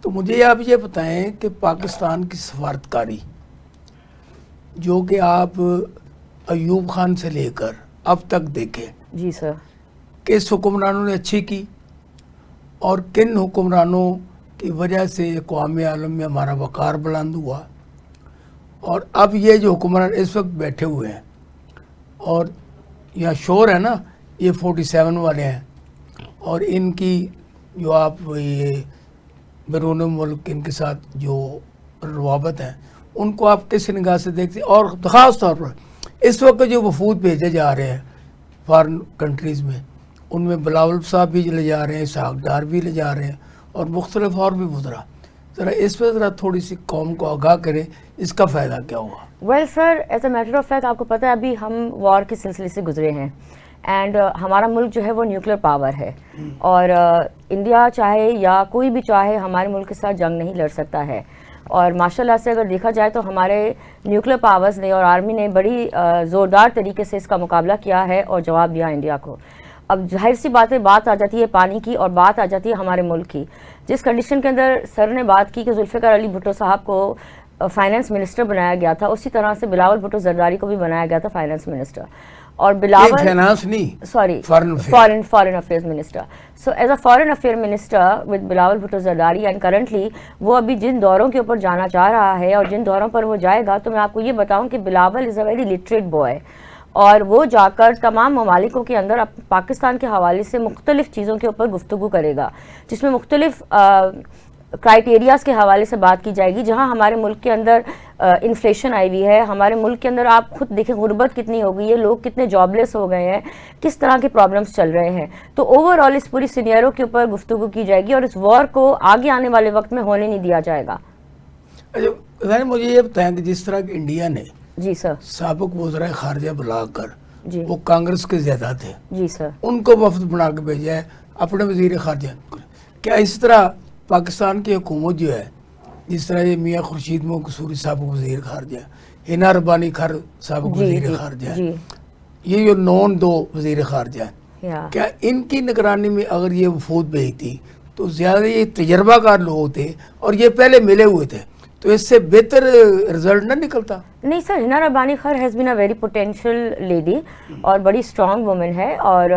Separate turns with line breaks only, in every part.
تو مجھے آپ یہ بتائیں کہ پاکستان کی سفارتکاری جو کہ آپ ایوب خان سے لے کر اب تک دیکھیں
جی سر،
کس حکمرانوں نے اچھی کی اور کن حکمرانوں کی وجہ سے اقوام عالم میں ہمارا وقار بلند ہوا، اور اب یہ جو حکمران اس وقت بیٹھے ہوئے ہیں اور یہاں شور ہے نا، یہ 47 والے ہیں، اور ان کی جو آپ یہ بیرون ملک ان کے ساتھ جو روابط ہیں ان کو آپ کس نگاہ سے دیکھتے ہیں؟ اور خاص طور پر اس وقت جو وفود بھیجے جا رہے ہیں فارن کنٹریز میں، ان میں بلاول صاحب بھی لے جا رہے ہیں، اسحاق ڈار بھی لے جا رہے ہیں، اور مختلف اور بھی وزراء، ذرا اس پہ ذرا تھوڑی سی قوم کو آگاہ کریں، اس کا فائدہ کیا ہوا؟
Well sir, as a matter of fact آپ کو پتہ ہے ابھی ہم وار کے سلسلے سے گزرے ہیں، اینڈ ہمارا ملک جو ہے وہ نیوکلیر پاور ہے، اور انڈیا چاہے یا کوئی بھی چاہے ہمارے ملک کے ساتھ جنگ نہیں لڑ سکتا ہے، اور ماشاء اللہ سے اگر دیکھا جائے تو ہمارے نیوکلیر پاورز نے اور آرمی نے بڑی زوردار طریقے سے اس کا مقابلہ کیا ہے اور جواب دیا انڈیا کو۔ اب ظاہر سی بات آ جاتی ہے پانی کی، اور بات آ جاتی ہے ہمارے ملک کی۔ جس کنڈیشن کے اندر سر نے بات کی کہ ذوالفقار علی بھٹو صاحب کو فائنانس منسٹر بنایا گیا تھا، اسی طرح سے بلاول بھٹو زرداری کو بھی بنایا گیا تھا فائنانس منسٹر، اور بلاول
فائنانس نہیں،
sorry foreign affairs minister. So as a foreign affair minister with Bilawal Bhutto Zardari, and currently وہ ابھی جن دوروں کے اوپر جانا چاہ رہا ہے اور جن دوروں پر وہ جائے گا، تو میں آپ کو یہ بتاؤں کہ بلاول از اے ویری لٹریٹ بوائے، اور وہ جا کر تمام ممالکوں کے اندر پاکستان کے حوالے سے مختلف چیزوں کے اوپر گفتگو کرے گا، جس میں مختلف کرائٹیریاز کے حوالے سے بات کی جائے گی۔ جہاں ہمارے ملک کے اندر انفلیشن آئی ہوئی ہے، ہمارے ملک کے اندر آپ خود دیکھیں غربت کتنی ہو گئی ہے، لوگ کتنے جاب لیس ہو گئے ہیں، کس طرح کے پرابلمس چل رہے ہیں، تو اوور آل اس پوری سینیرو کے اوپر گفتگو کی جائے گی، اور اس وار کو آگے آنے والے وقت میں ہونے نہیں دیا جائے گا۔
اچھا مجھے یہ بتائیں کہ جس طرح کہ انڈیا نے
جی سر،
سابق وزرائے خارجہ بلا کر،
جی
وہ کانگریس کے زیادہ تھے،
جی سر،
ان کو وفد بنا کے بھیجا ہے اپنے وزیر خارجہ، کیا اس طرح پاکستان کی حکومت جو ہے، جس طرح یہ میاں خورشید محمد قصوری صاحب وزیر خارجہ، ہنا ربانی کھر صاحب وزیر خارجہ، یہ جو نون دو وزیر خارجہ ہیں، کیا ان کی نگرانی میں اگر یہ وفود بھیجتی تو زیادہ یہ تجربہ کار لوگ تھے اور یہ پہلے ملے ہوئے تھے، تو اس سے بہتر رزلٹ نہ نکلتا؟
نہیں سر، ہنا ربانی خر has been a very potential lady, اور بڑی اسٹرانگ وومن ہے، اور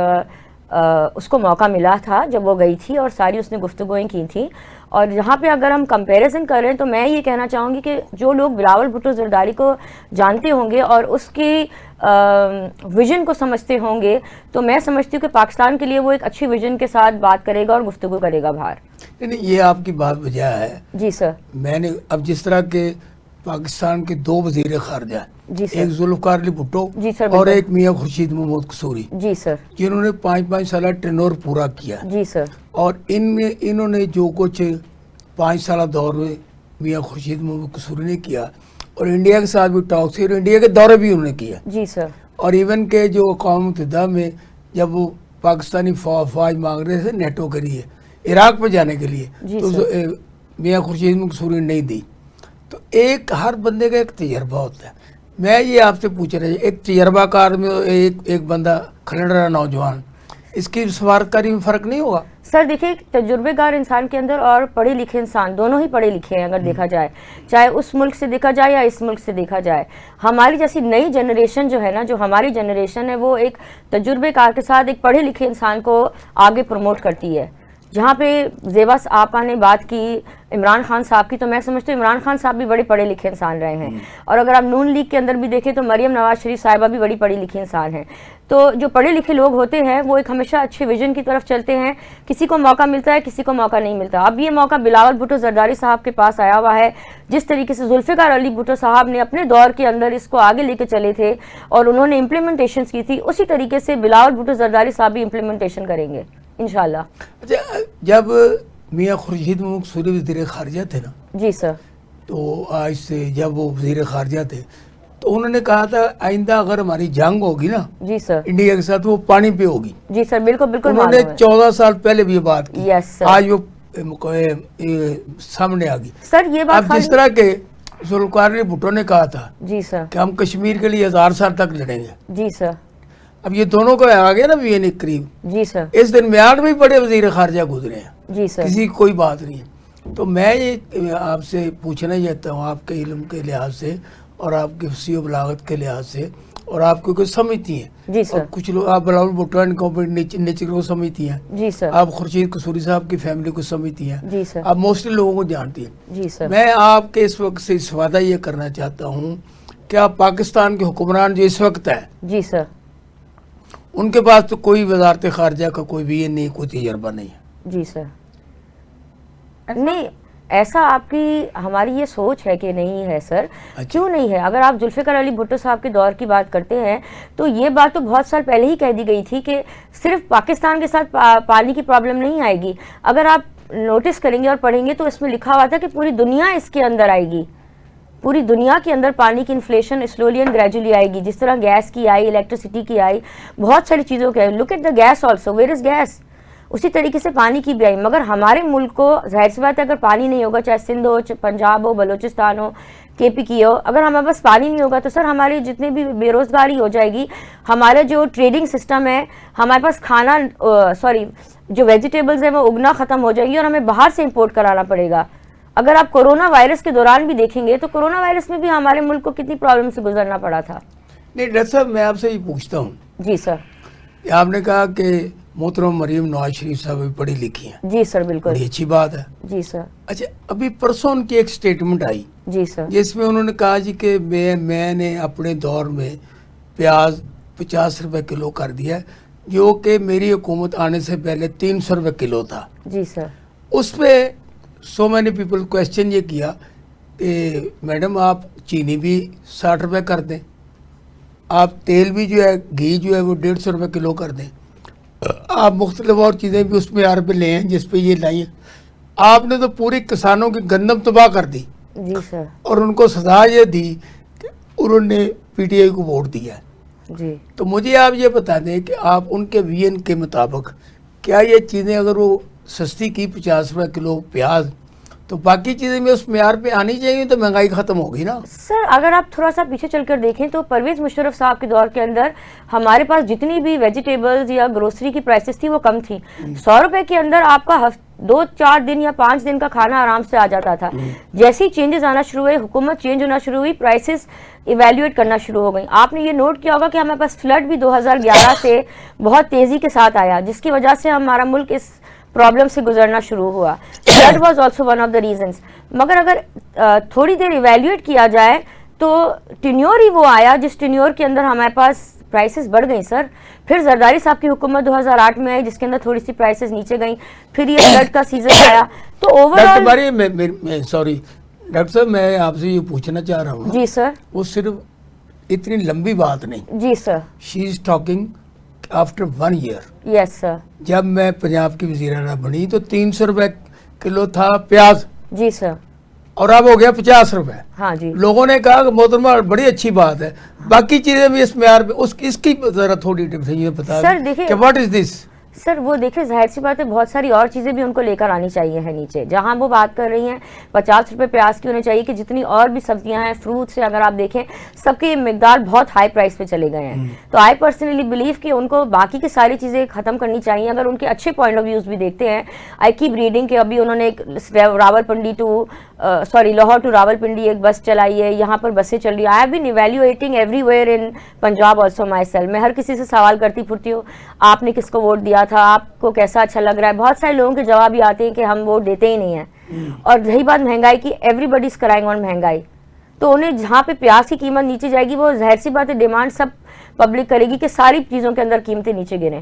اس کو موقع ملا تھا جب وہ گئی تھی اور ساری اس نے گفتگویں کی تھیں، اور یہاں پہ اگر ہم کمپیریزن کریں تو میں یہ کہنا چاہوں گی کہ جو لوگ بلاول بھٹو زرداری کو جانتے ہوں گے اور اس کی ویژن کو سمجھتے ہوں گے، تو میں سمجھتی ہوں کہ پاکستان کے لیے وہ ایک اچھی ویژن کے ساتھ بات کرے گا اور گفتگو کرے گا باہر۔
نہیں، یہ آپ کی بات وجہ ہے۔
جی سر،
میں نے اب جس طرح کے پاکستان کے دو وزیر خارجہ، ایک ذوالفقار علی بھٹو اور ایک میاں خورشید محمد قصوری،
جی سر،
جنہوں نے 5 سالہ ٹرینور پورا کیا،
جی سر،
اور انہوں نے جو کچھ 5 سالہ دور میں میاں خورشید محمد قصوری نے کیا، اور انڈیا کے ساتھ بھی ٹاک سے، اور انڈیا کے دورے بھی انہوں نے کیا،
جی سر،
اور ایون کہ جو اقوام متحدہ میں جب وہ پاکستانی فوج مانگ رہے تھے نیٹو کے لیے عراق پہ جانے کے لیے، تو میاں خورشید محمد قصوری نے نہیں دی۔ تو ایک ہر بندے کا ایک تجربہ ہوتا ہے۔ میں یہ آپ سے پوچھ رہا ہوں، ایک تجربہ کار میں ایک بندہ کھلڑا نوجوان، اس کی سفارتکاری میں فرق نہیں ہوگا؟
سر دیکھیں، تجربے کار انسان کے اندر اور پڑھے لکھے انسان دونوں ہی پڑھے لکھے ہیں اگر دیکھا جائے، چاہے اس ملک سے دیکھا جائے یا اس ملک سے دیکھا جائے۔ ہماری جیسی نئی جنریشن جو ہے نا، جو ہماری جنریشن ہے، وہ ایک تجربے کار کے ساتھ ایک پڑھے لکھے انسان کو آگے پروموٹ کرتی ہے۔ جہاں پہ زیبا آپا نے بات کی عمران خان صاحب کی، تو میں سمجھتی ہوں عمران خان صاحب بھی بڑے پڑھے لکھے انسان رہے ہیں، اور اگر آپ نون لیگ کے اندر بھی دیکھیں تو مریم نواز شریف صاحبہ بھی بڑی پڑھی لکھی انسان ہیں۔ تو جو پڑھے لکھے لوگ ہوتے ہیں وہ ایک ہمیشہ اچھے ویژن کی طرف چلتے ہیں، کسی کو موقع ملتا ہے، کسی کو موقع نہیں ملتا۔ اب یہ موقع بلاول بھٹو زرداری صاحب کے پاس آیا ہوا ہے، جس طریقے سے ذوالفقار علی بھٹو صاحب نے اپنے دور کے اندر اس کو آگے لے کے چلے تھے اور انہوں نے امپلیمنٹیشنز کی تھی، اسی طریقے سے بلاول بھٹو زرداری صاحب بھی امپلیمنٹیشن کریں گے انشاءاللہ۔
اچھا، جب میاں خورشید محمد قصوری وزیر خارجہ تھے نا،
جی سر،
تو آج سے جب وہ وزیر خارجہ تھے تو انہوں نے کہا تھا آئندہ اگر ہماری جنگ ہوگی نا
جی سر،
انڈیا کے ساتھ، وہ پانی پہ ہوگی۔
جی سر، بالکل بالکل،
انہوں نے 14 سال پہلے بھی یہ بات کی،
یس سر،
آج وہ سامنے آ گئی۔
سر یہ بات
اب جس طرح کے ذوالفقار علی بھٹو نے کہا تھا
جی سر،
کہ ہم کشمیر کے لیے 1000 سال تک لڑیں گے،
جی سر،
اب یہ دونوں کو آ گیا نا بھی قریب،
جی سر،
اس دن میعاد میں بڑے وزیر خارجہ گزرے ہیں،
جی سر،
کسی کی کوئی بات نہیں ہے۔ تو میں یہ آپ سے پوچھنا چاہتا ہوں آپ کے علم کے لحاظ سے اور آپ کی فصیح و بلاغت کے لحاظ سے، اور آپ کو کچھ سمجھتی ہیں
جی سر.
اور کچھ لوگ آپ بلاول بھٹو کو نیچر کو سمجھتی ہیں،
جی سر.
آپ خورشید قصوری صاحب کی فیملی کو سمجھتی ہیں،
جی سر.
آپ موسٹلی لوگوں کو جانتی ہیں.
جی سر.
میں آپ کے اس وقت سے استفادہ یہ کرنا چاہتا ہوں کہ آپ پاکستان کے حکمران جو اس وقت ہیں،
جی سر.
ان کے پاس تو کوئی وزارت خارجہ کا کوئی بھی نہیں، کوئی تجربہ نہیں ہے.
جی سر. نہیں ایسا آپ کی ہماری یہ سوچ ہے کہ نہیں ہے سر. کیوں نہیں ہے؟ اگر آپ ذوالفقار علی بھٹو صاحب کے دور کی بات کرتے ہیں تو یہ بات تو بہت سال پہلے ہی کہہ دی گئی تھی کہ صرف پاکستان کے ساتھ پانی کی پرابلم نہیں آئے گی. اگر آپ نوٹس کریں گے اور پڑھیں گے تو اس میں لکھا ہوا تھا کہ پوری دنیا اس کے اندر آئے گی. پوری دنیا کے اندر پانی کی انفلیشن سلولی اینڈ گریجولی آئے گی، جس طرح گیس کی آئی، الیکٹریسٹی کی آئی، بہت ساری چیزوں کے. Look at the gas also, where is gas? اسی طریقے سے پانی کی بھی آئی. مگر ہمارے ملک کو ظاہر سی بات ہے اگر پانی نہیں ہوگا، چاہے سندھ ہو، پنجاب ہو، بلوچستان ہو، کے پی کی ہو، اگر ہمارے پاس پانی نہیں ہوگا تو سر ہماری جتنے بھی بے روزگاری ہو جائے گی. ہمارا جو ٹریڈنگ سسٹم ہے، ہمارے پاس کھانا جو ویجیٹیبلز ہیں وہ اگنا ختم ہو جائے گی اور ہمیں باہر سے امپورٹ کرانا پڑے گا. اگر آپ کرونا وائرس کے دوران بھی دیکھیں گے تو کرونا وائرس میں بھی ہمارے ملک کو کتنی پرابلم سے گزرنا پڑا تھا.
نہیں ڈاکٹر صاحب، میں آپ سے یہ پوچھتا ہوں.
جی سر.
آپ نے کہا کہ محترم مریم نواز شریف صاحب بھی پڑھی لکھی ہیں.
جی سر بالکل.
بڑی اچھی بات ہے.
جی سر.
اچھا، ابھی پرسوں ان کی ایک سٹیٹمنٹ آئی
جی سر.
جس میں انہوں نے کہا جی کہ میں نے اپنے دور میں پیاز 50 روپے کلو کر دیا، جو کہ میری حکومت آنے سے پہلے 300 روپے کلو تھا.
جی سر.
اس پہ سو مینی پیپل کویسچن یہ کیا کہ میڈم آپ چینی بھی 60 روپے کر دیں، آپ تیل بھی جو ہے، گھی جو ہے وہ 150 روپے کلو کر دیں، آپ مختلف اور چیزیں بھی اس معیار پہ لے ہیں جس پہ یہ لائی ہیں. آپ نے تو پوری کسانوں کی گندم تباہ کر دی.
جی سر.
اور ان کو سزا یہ دی کہ انہوں نے پی ٹی آئی کو ووٹ دیا.
جی.
تو مجھے آپ یہ بتا دیں کہ آپ ان کے وی این کے مطابق کیا یہ چیزیں اگر وہ سستی کی 50 روپے کلو پیاز، تو باقی چیزیں بھی اس معیار پہ آنی چاہیے تو مہنگائی ختم ہوگی نا.
سر اگر آپ تھوڑا سا پیچھے چل کر دیکھیں تو پرویز مشرف صاحب کے دور کے اندر ہمارے پاس جتنی بھی ویجیٹیبلز یا گروسری کی پرائسز تھی وہ کم تھی. 100 روپے کے اندر آپ کا 2-4 دن یا 5 دن کا کھانا آرام سے آ جاتا تھا. جیسی چینجز آنا شروع ہوئے، حکومت چینج ہونا شروع ہوئی، پرائسز ایویلیویٹ کرنا شروع ہو گئیں. آپ نے یہ نوٹ کیا ہوگا کہ ہمارے پاس فلڈ بھی 2011 سے بہت تیزی کے ساتھ آیا، جس کی وجہ سے ہمارا ملک اس پرابلم سے گزرنا شروع ہوا. That was also one of the reasons. مگر اگر تھوڑی دیر ایویلیویٹ کیا جائے تو ٹینیور ہی وہ آیا جس ٹینیور کے اندر ہمارے پاس پرائسز بڑھ گئیں سر. پھر زرداری صاحب کی حکومت 2008 میں آئی جس کے اندر تھوڑی سی پرائسز نیچے گئیں. پھر یہ فلڈ کا سیزن آیا. تو اوور آل
سوری ڈاکٹر صاحب، میں آپ سے یہ پوچھنا چاہ رہا ہوں.
جی سر.
وہ صرف اتنی لمبی بات نہیں.
جی سر.
شی از ٹاکنگ آفٹر 1 year.
یس سر.
جب میں پنجاب کی وزیر اعلیٰ بنی تو 300 روپے کلو تھا پیاز.
جی سر.
اور اب ہو گیا 50 روپے.
ہاں جی.
لوگوں نے کہا کہ محترمہ بڑی اچھی بات ہے، باقی چیزیں بھی اس معیار پہ، اس کی ذرا تھوڑی یہ بتا دیں کہ واٹ از دس.
سر وہ دیکھیں ظاہر سی بات ہے بہت ساری اور چیزیں بھی ان کو لے کر آنی چاہیے ہیں نیچے. جہاں وہ بات کر رہی ہیں 50 روپے پیاز کی ہونی چاہیے کہ جتنی اور بھی سبزیاں ہیں، فروٹس ہیں، اگر آپ دیکھیں سب کی مقدار بہت ہائی پرائس پہ چلے گئے ہیں. تو آئی پرسنلی بلیو کہ ان کو باقی کی ساری چیزیں ختم کرنی چاہیے. اگر ان کے اچھے پوائنٹ آف ویوز بھی دیکھتے ہیں، آئی کیپ ریڈنگ کہ ابھی انہوں نے ایک لاہور ٹو راول پنڈی ایک بس چلائی ہے، یہاں پر بسیں چل رہی ہیں. I have been evaluating every where in Punjab also my self. میں ہر کسی سے سوال کرتی پھرتی ہوں، آپ نے کس کو ووٹ دیا تھا، آپ کو کیسا اچھا لگ رہا ہے. بہت سارے لوگوں کے جواب ہی آتے ہیں کہ ہم ووٹ دیتے ہی نہیں ہیں. اور رہی بات مہنگائی کی، ایوری بڈی از کرائنگ آن مہنگائی. تو انہیں جہاں پہ پیاز کی قیمت نیچے جائے گی وہ ظاہر سی بات ہے ڈیمانڈ سب پبلک کرے گی کہ ساری چیزوں کے اندر قیمتیں نیچے گریں.